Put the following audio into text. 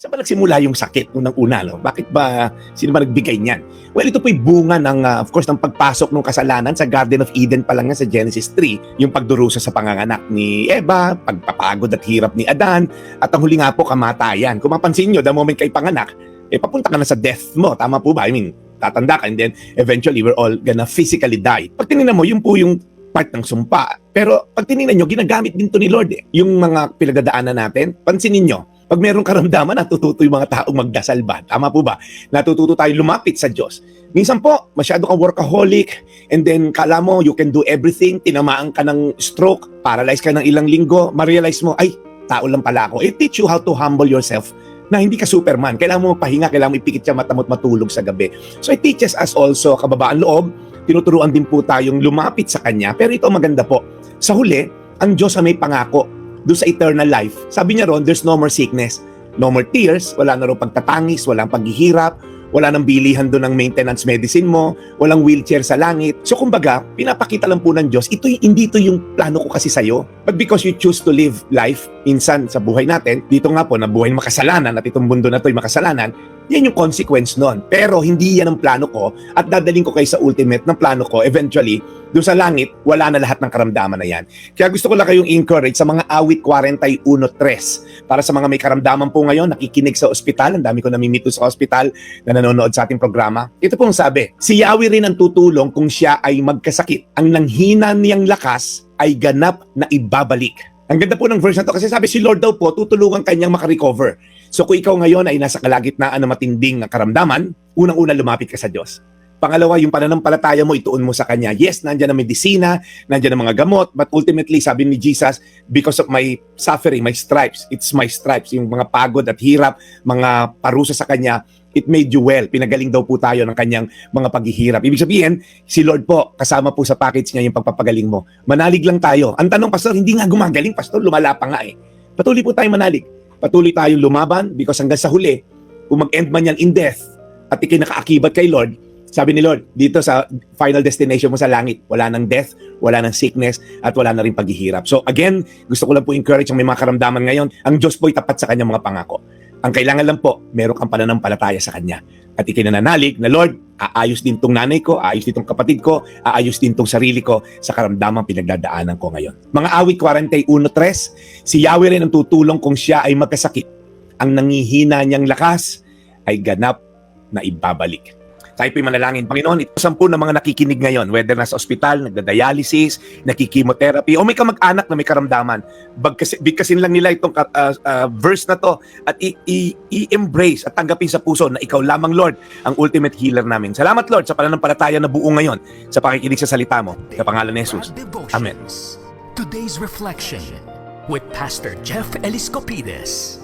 Saan ba nagsimula yung sakit nung una, no? Bakit ba, sino ba nagbigay niyan? Well, ito po'y bunga ng, of course, ng pagpasok ng kasalanan sa Garden of Eden pa lang yan sa Genesis 3, yung pagdurusa sa panganganak ni Eva, pagpapagod at hirap ni Adan, at ang huli nga po, kamatayan. Kung mapansin nyo, the moment kay panganak, papunta ka na sa death mo. Tama po ba? I mean, tatanda ka, and then eventually we're all gonna physically die. Pag tinignan mo, yun po yung part ng sumpa. Pero pag tinignan nyo, ginagamit din to ni Lord eh. Yung mga pinagdadaanan natin, pansinin nyo, pag merong karamdaman, natututo yung mga taong magdasal ba? Tama po ba? Natututo tayo lumapit sa Diyos. Minsan po, masyado kang workaholic, and then kala mo you can do everything, tinamaan ka ng stroke, paralyzed ka ng ilang linggo, ma-realize mo, ay, tao lang pala ako. It teach you how to humble yourself na hindi ka Superman. Kailangan mo magpahinga, kailangan mo ipikit siya mata mo at matulog sa gabi. So it teaches us also kababaan loob, tinuturuan din po tayong lumapit sa Kanya. Pero ito maganda po, sa huli, ang Diyos ay may pangako doon sa eternal life. Sabi niya ron, there's no more sickness, no more tears, wala na rin pagtatangis, walang paghihirap, wala nang bilihan doon ng maintenance medicine mo, walang wheelchair sa langit. So kumbaga, pinapakita lang po ng Diyos, hindi ito yung plano ko kasi sa'yo. But because you choose to live life, minsan sa buhay natin, dito nga po na buhay makasalanan at itong mundo na ito'y makasalanan, yan yung consequence nun. Pero hindi yan ang plano ko at dadaling ko kayo sa ultimate ng plano ko. Eventually, doon sa langit, wala na lahat ng karamdaman na yan. Kaya gusto ko lang kayong encourage sa mga awit 41:3. Para sa mga may karamdaman po ngayon, nakikinig sa ospital, ang dami ko namimito sa ospital na nanonood sa ating programa. Ito pong sabi, si Yahweh rin ang tutulong kung siya ay magkasakit. Ang nanghina niyang lakas ay ganap na ibabalik. Ang ganda po ng verse na to kasi sabi si Lord daw po tutulungan kanyang makarecover. So kung ikaw ngayon ay nasa kalagitnaan ng matinding karamdaman, unang-una lumapit ka sa Diyos. Pangalawa, yung pananampalataya mo, ituon mo sa Kanya. Yes, nandiyan ang medisina, nandiyan ang mga gamot, but ultimately, sabi ni Jesus, because of my suffering, my stripes, it's my stripes, yung mga pagod at hirap, mga parusa sa Kanya, it made you well. Pinagaling daw po tayo ng Kanyang mga paghihirap. Ibig sabihin, si Lord po, kasama po sa package niya yung pagpapagaling mo. Manalig lang tayo. Ang tanong, Pastor, hindi nga gumagaling, Pastor, lumala pa nga eh. Patuloy po tayong manalig. Patuloy tayong lumaban because hanggang sa huli, kung mag-end man yan in death at ikinakaakibat kay Lord, sabi ni Lord, dito sa final destination mo sa langit, wala nang death, wala nang sickness, at wala na rin paghihirap. So again, gusto ko lang po encourage ang may mga karamdaman ngayon, ang Diyos po'y tapat sa kanyang mga pangako. Ang kailangan lang po, meron kang pananampalataya sa Kanya. At ikinananalig na, Lord, aayos din tong nanay ko, aayos din tong kapatid ko, aayos din tong sarili ko sa karamdamang pinagdadaanan ko ngayon. Mga awit 41:3, si Yahweh rin ang tutulong kung siya ay magkasakit. Ang nangihina niyang lakas ay ganap na ibabalik. Tayo po'y manalangin. Panginoon, ito 10 na mga nakikinig ngayon, whether nasa ospital, nagda-dialysis, nakikimotherapy, o may kamag-anak na may karamdaman. Bigkasin lang nila itong verse na to at i-embrace at tanggapin sa puso na ikaw lamang, Lord, ang ultimate healer namin. Salamat, Lord, sa pananampalataya na buo ngayon sa pakikinig sa salita mo. Sa pangalan ni Jesus. Amen. Today's Reflection with Pastor Jeff Eliscopides.